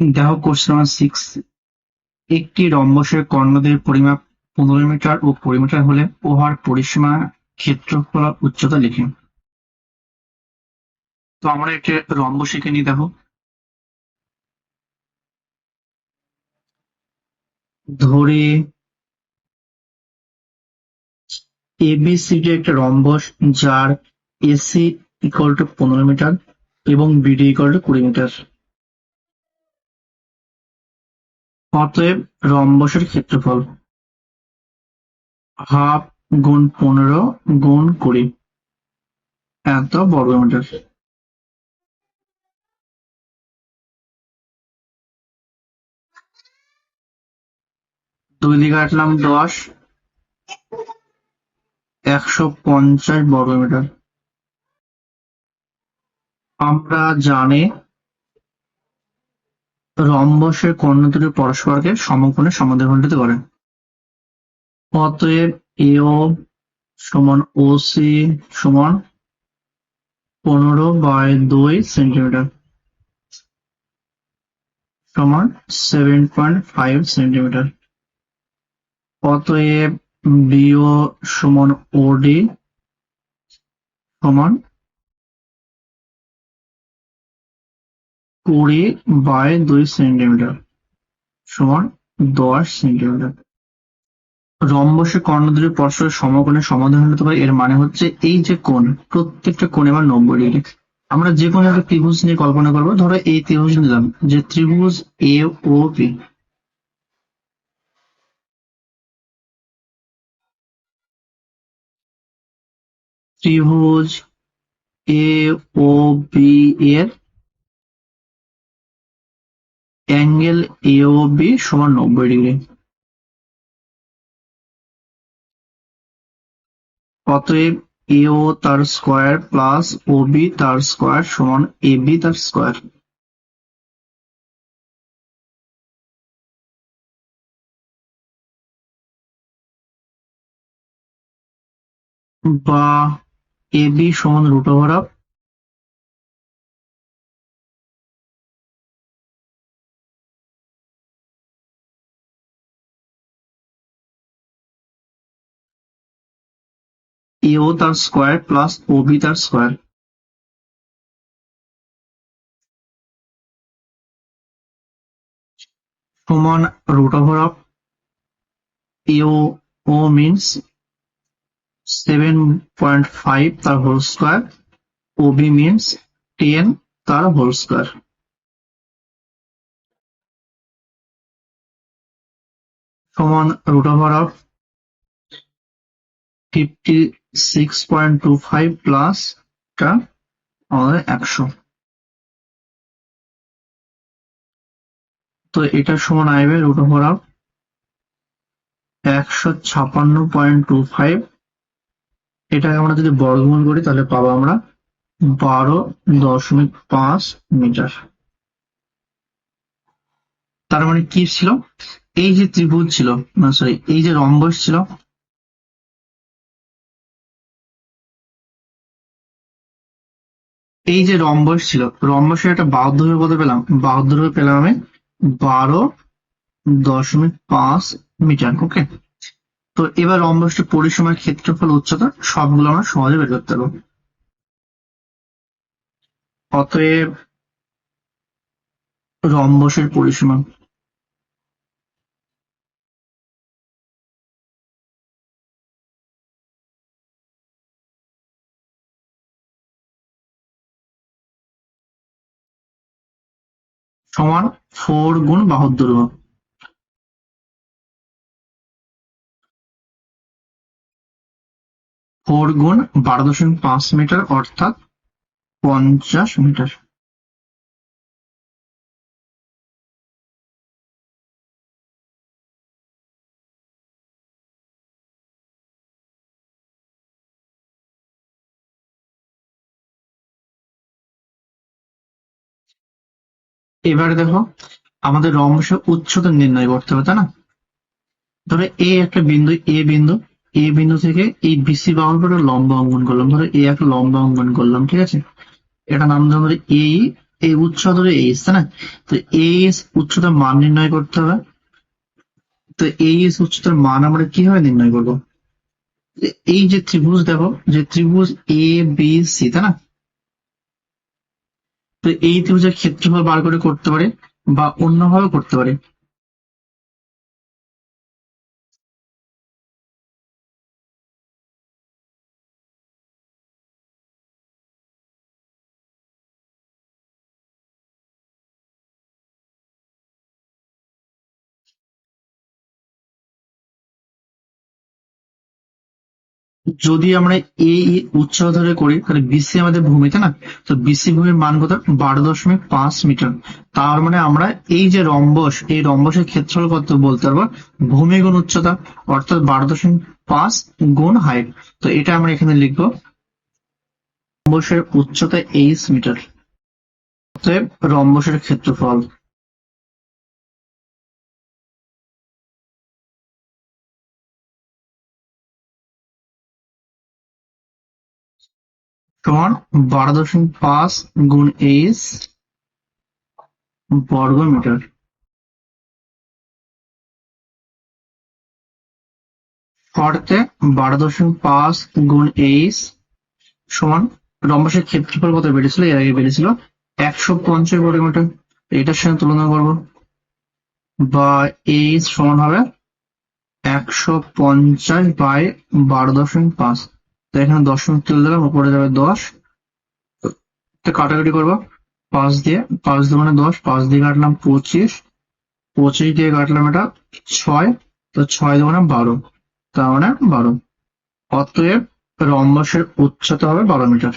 দেখো question number 6, একটি রম্বসের কর্ণদৈর্ঘ্যের পরিমাপ 15 মিটার ও 20 মিটার হলে উহার পরিসীমা ক্ষেত্রফল ও উচ্চতা লিখি। তো আমরা একটি রম্বস এঁকে নিই। দেখো, ধরি এবিসিডি একটা রম্বস যার এসি ইকুয়াল টু 15 মিটার এবং বিডি ইকুয়াল টু 20 মিটার। অতএব রম্বসের ক্ষেত্রফল হাফ গুণ 15 গুণ 20 এত বর্গমিটার। 2 দিয়ে কাটলাম 10, 150 বর্গমিটার। আমরা জানি রম্বসের কর্ণ দুটি পরস্পরকে সমকোণে সমান্তরালভাবে করে। অতএব এও সমান ওসি সমান 15/2 সেন্টিমিটার সমান 7.5 সেন্টিমিটার। অতএব বিও সমান ওডি সমান 20/2 সেন্টিমিটার সমান 10 সেন্টিমিটার। রম্বসের কর্ণ দুটি পরস্পর সমকোণে সমান্তরাল হতে পারে, এর মানে হচ্ছে এই যে কোণ, প্রত্যেকটা কোণ এবার 90 ডিগ্রি। আমরা যে কোনো একটা ত্রিভুজ নিয়ে কল্পনা করবো। ধরো এই ত্রিভুজ নিলাম, যে ত্রিভুজ এ ও বি। ত্রিভুজ এ ও বি এর অ্যাঙ্গেল এ ও বি সমান 90 ডিগ্রি। অতএব এও তার স্কোয়ার প্লাস ও বি তার স্কোয়ার সমান এ বি তার স্কোয়ার। বা এ বি সমান √অফ এও তার স্কোয়ার প্লাস ও বি তার স্কোয়ার সমান √অফ এও ও মিনস 7.5 তার হোল স্কোয়ার, ও বি মিনস 10 তার হোল স্কোয়ার সমান √অফ 56.25 প্লাস টা আমাদের 100। তো এটা সমান আসবে √অফ 156.25। এটাকে আমরা যদি বর্গমূল করি তাহলে পাবো আমরা 12.5 মিটার। তার মানে কি ছিল, এই যে ত্রিভুজ ছিল, না সরি, এই যে রম্বস ছিল, এই যে রম্বস ছিল, রম্বসের একটা বাহুর দৈর্ঘ্য কত পেলাম? বাহুর দৈর্ঘ্য পেলাম আমি 12.5 মিটার। ওকে, তো এবার রম্বসটির পরিসীমার ক্ষেত্রফল উচ্চতা সবগুলো আমরা সহজে বের করতে পারবো। অতএব রম্বসের পরিসীমা সমান 4 গুণ বাহুর দৈর্ঘ্য। 4 গুণ 12.5 মিটার অর্থাৎ 50 মিটার। এবারে দেখো, আমাদের রম্বসের উচ্চতা নির্ণয় করতে হবে, তাই না? ধরো এ একটা বিন্দু, এ বিন্দু থেকে এই বিসি বাহুর উপর একটা লম্ব অঙ্কন করলাম। ধরো এ একটা লম্ব অঙ্কন করলাম, ঠিক আছে? এটা নাম দিলাম ধরো এই, এই উচ্চতা ধরে এইচ, তাই না? তো এইচ উচ্চতার মান নির্ণয় করতে হবে। তো এইচ উচ্চতার মান আমরা কিভাবে নির্ণয় করবো? এই যে ত্রিভুজ, দেখো যে ত্রিভুজ এ বি সি, তাই না? তো এই ত্রিভুজের ক্ষেত্রফল বার করে করতে পারে বা অন্যভাবে করতে পারে। যদি আমরা এই উচ্চতা ধরে করি তাহলে বিসি আমাদের ভূমি, তাই না? তো বিসি ভূমির মান কত? 12.5 মিটার। তার মানে আমরা এই যে রম্বস, এই রম্বসের ক্ষেত্রফল কত বলতে পারবো? ভূমি গুণ উচ্চতা, অর্থাৎ 12.5 গুণ হাইট। তো এটা আমরা এখানে লিখবো, রম্বসের উচ্চতা 8 মিটার, অতএব রম্বসের ক্ষেত্রফল সমান 12.5 গুণ 8 বর্গ মিটার। শর্তে 12.5 গুণ 8 সমান, রম্বসের ক্ষেত্রফল কত বেড়েছিল? এর আগে বেড়েছিল 150 বর্গ মিটার। এটার সঙ্গে তুলনা করবো, বা এইচ সমান হবে 150 / 12.5। তো এখানে দশমিক তুলে দিলাম, উপরে যাবে 10। তো কাটাকাটি করবো 5 দিয়ে, 5 দুগুণে 10, 5 দিয়ে কাটলাম 25, 25 দিয়ে কাটলাম এটা 6, তো 6 দুগুণে 12, তার মানে 12। অতএব রম্বসের উচ্চতা হবে 12 মিটার।